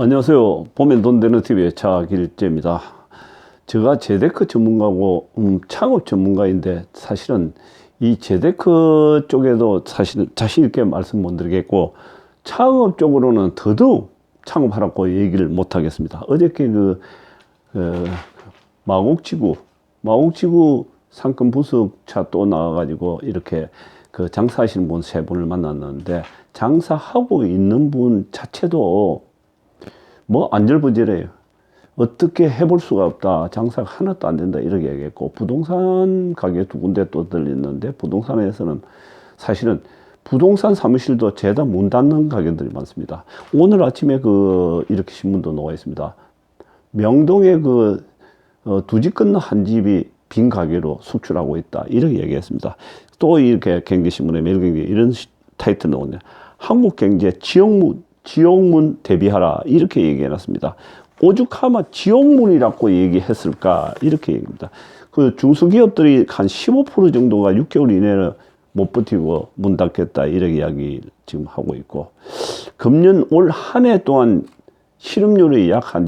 안녕하세요. 보면 돈 되는 TV의 차길재입니다. 제가 재테크 전문가고 창업 전문가인데 사실은 이 재테크 쪽에도 사실 자신 있게 말씀 못 드리겠고 창업 쪽으로는 더더욱 창업하라고 얘기를 못 하겠습니다. 어저께 마곡지구 상권 부석차 또 나와가지고 이렇게 장사하시는 분 세 분을 만났는데 장사하고 있는 분 자체도 뭐 안절부절해요. 어떻게 해볼 수가 없다. 장사가 하나도 안 된다. 이렇게 얘기했고, 부동산 가게 두 군데 또 들렸는데, 부동산에서는 사실은 부동산 사무실도 죄다 문 닫는 가게들이 많습니다. 오늘 아침에 이렇게 신문도 나와 있습니다. 명동에 두 집 건너 한 집이 빈 가게로 속출하고 있다. 이렇게 얘기했습니다. 또 이렇게 경제신문에 매일경제 이런 타이틀 나오네요. 한국경제 지옥문 대비하라 이렇게 얘기해놨습니다. 오죽하면 지옥문이라고 얘기했을까 이렇게 얘기합니다. 중소기업들이 한 15% 정도가 6개월 이내에 못 버티고 문 닫겠다 이렇게 이야기 지금 하고 있고, 금년 올 한 해 동안 실업률이 약 한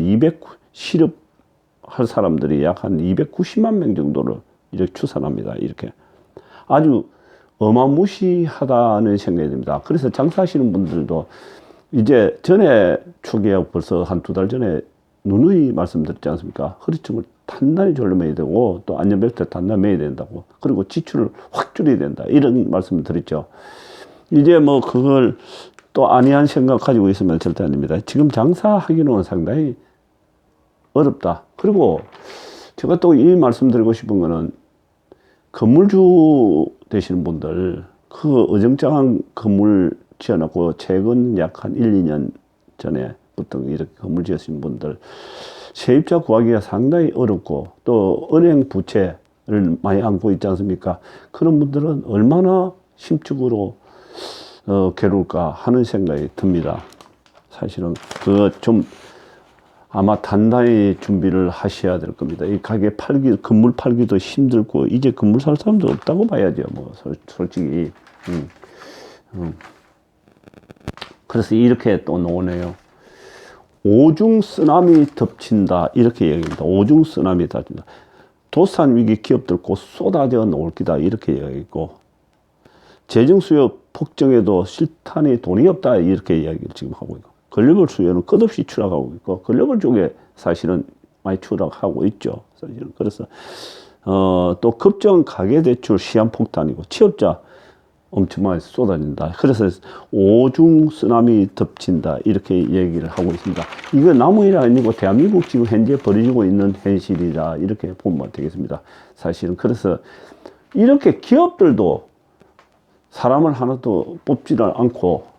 실업할 사람들이 약 한 290만 명 정도를 이렇게 추산합니다. 이렇게 아주 어마무시하다는 생각이 듭니다. 그래서 장사하시는 분들도 이제 전에 초기에 벌써 한 두 달 전에 누누이 말씀드렸지 않습니까? 허리춤을 단단히 졸라매야 되고 또 안전벨트 단단히 매야 된다고, 그리고 지출을 확 줄여야 된다 이런 말씀을 드렸죠. 이제 뭐 그걸 또 안이한 생각 가지고 있으면 절대 아닙니다. 지금 장사하기는 상당히 어렵다. 그리고 제가 또 이 말씀드리고 싶은 거는 건물주 되시는 분들, 어정쩡한 건물 지어놓고 최근 약 한 1, 2년 전에부터 이렇게 건물 지으신 분들 세입자 구하기가 상당히 어렵고 또 은행 부채를 많이 안고 있지 않습니까? 그런 분들은 얼마나 심적으로 괴로울까 하는 생각이 듭니다. 사실은 좀 아마 단단히 준비를 하셔야 될 겁니다. 이 건물 팔기도 힘들고 이제 건물 살 사람도 없다고 봐야죠. 뭐 솔직히. 그래서 이렇게 또 나오네요. 오중 쓰나미 덮친다 이렇게 얘기합니다. 오중 쓰나미 덮친다. 도산 위기 기업들 곧 쏟아져 나올 기다 이렇게 얘기했고, 재정 수요 폭증에도 실탄이 돈이 없다 이렇게 이야기를 지금 하고 있고, 글로벌 수요는 끝없이 추락하고 있고 글로벌 쪽에 사실은 많이 추락하고 있죠. 사실은. 그래서 또 급증 가계대출 시한폭탄이고 취업자 엄청 많이 쏟아진다. 그래서 오중 쓰나미 덮친다 이렇게 얘기를 하고 있습니다. 이거 남의 일 아니고 대한민국 지금 현재 벌어지고 있는 현실이다 이렇게 보면 되겠습니다. 사실은. 그래서 이렇게 기업들도 사람을 하나도 뽑지를 않고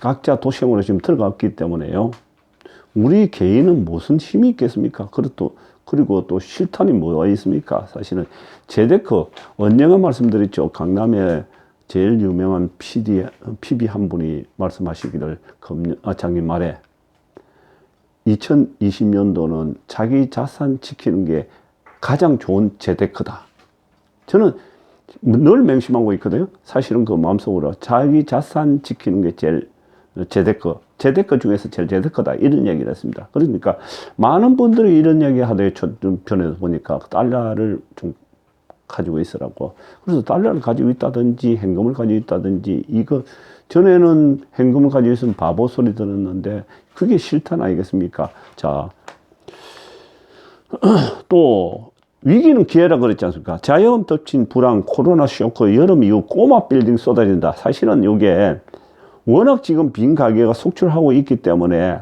각자 도생으로 지금 들어갔기 때문에요. 우리 개인은 무슨 힘이 있겠습니까? 그리고 또 실탄이 뭐가 있습니까? 사실은 재테크, 언젠가 말씀드렸죠. 강남에 제일 유명한 PB 한 분이 말씀하시기를 작년 말에 2020년도는 자기 자산 지키는 게 가장 좋은 재테크다. 저는 늘 맹심하고 있거든요. 사실은 마음속으로 자기 자산 지키는 게 제일 재테크 중에서 제일 재테크다 이런 얘기를 했습니다. 그러니까 많은 분들이 이런 얘기 하더니 주변에서 보니까 달러를 좀 가지고 있으라고. 그래서 달러를 가지고 있다든지 현금을 가지고 있다든지, 이거 전에는 현금을 가지고 있으면 바보 소리 들었는데 그게 실탄 아니겠습니까? 자, 또 위기는 기회라 그랬지 않습니까? 자연 덮친 불황, 코로나 쇼크, 여름 이후 꼬마 빌딩 쏟아진다. 사실은 이게 워낙 지금 빈 가게가 속출하고 있기 때문에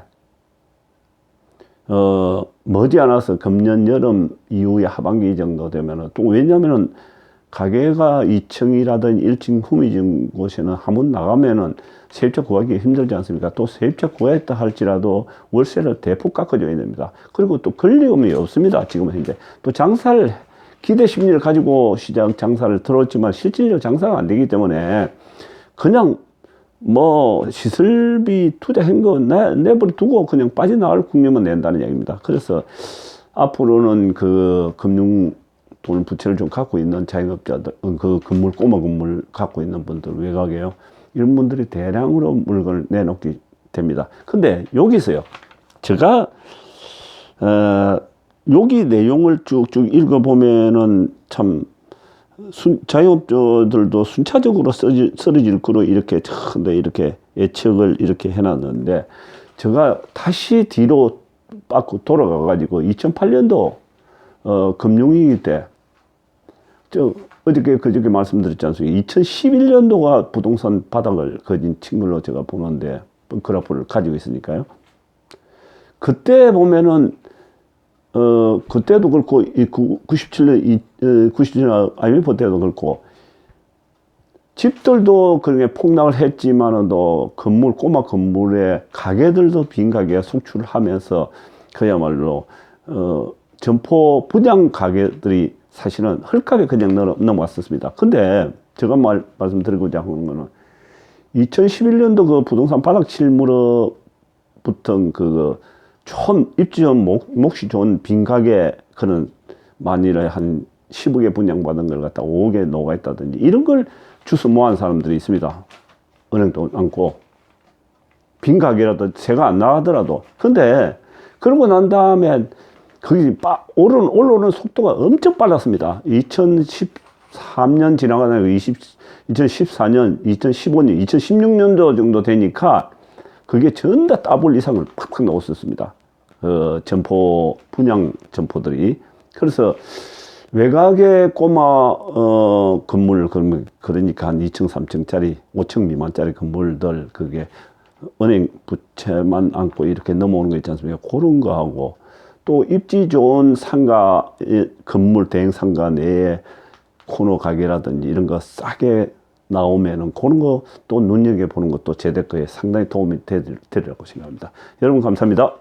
머지않아서 금년 여름 이후에 하반기 정도 되면은, 또 왜냐면은 가게가 2층이라든 1층 후미진 곳에는 한번 나가면은 세입자 구하기 힘들지 않습니까? 또 세입자 구했다 할지라도 월세를 대폭 깎아줘야 됩니다. 그리고 또 권리금이 없습니다. 지금 현재. 또 장사를, 기대 심리를 가지고 장사를 들었지만 실질적으로 장사가 안 되기 때문에 그냥 시설비 투자한 거 내버려 두고 그냥 빠져나갈 국면만 낸다는 얘기입니다. 그래서 앞으로는 금융 돈 부채를 좀 갖고 있는 자영업자들, 꼬마 건물 갖고 있는 분들, 외곽에요. 이런 분들이 대량으로 물건을 내놓기 됩니다. 근데 여기서요, 제가 여기 내용을 쭉쭉 읽어보면은 참 자영업자들도 순차적으로 쓰러질 거로 이렇게 이렇게 예측을 이렇게 해놨는데, 제가 다시 뒤로 빠꾸 돌아가 가지고 2008년도 금융위기 때, 그저께 말씀드렸지 않습니까? 2011년도가 부동산 바닥을 거진 친 걸로 제가 보는데, 그래프를 가지고 있으니까요. 그때 보면은 그때도 그렇고 97년 IMF 때도 그렇고 집들도 그렇게 폭락을 했지만은도 꼬마 건물의 가게들도 빈 가게 속출을 하면서 그야말로 점포 분양 가게들이 사실은 헐값에 그냥 넘어왔었습니다. 근데 제가 말씀드리고자 하는 거는 2011년도 그 부동산 바닥 칠무렵 붙은 처음 입지점 몫이 좋은 빈가게 그런 만일에 한 10억에 분양받은 걸 갖다 5억에 녹아 있다든지 이런 걸 주워 모은 사람들이 있습니다. 은행도 않고 빈가게라도 새가 안 나가더라도. 근데 그러고 난 다음에 거기 올라오는 속도가 엄청 빨랐습니다. 2013년 지나가다가 2014년, 2015년, 2016년도 정도 되니까 그게 전부 다 더블 이상을 팍팍 나왔었습니다. 점포, 분양 점포들이. 그래서 외곽의 꼬마, 건물, 그러니까 한 2층, 3층짜리, 5층 미만짜리 건물들, 그게 은행 부채만 안고 이렇게 넘어오는 거 있지 않습니까? 그런 거 하고, 또 입지 좋은 상가, 건물, 대형 상가 내에 코너 가게라든지 이런 거 싸게 나오면은 그런 거 또 눈여겨보는 것도 재테크에 상당히 도움이 되리라고 생각합니다. 여러분 감사합니다.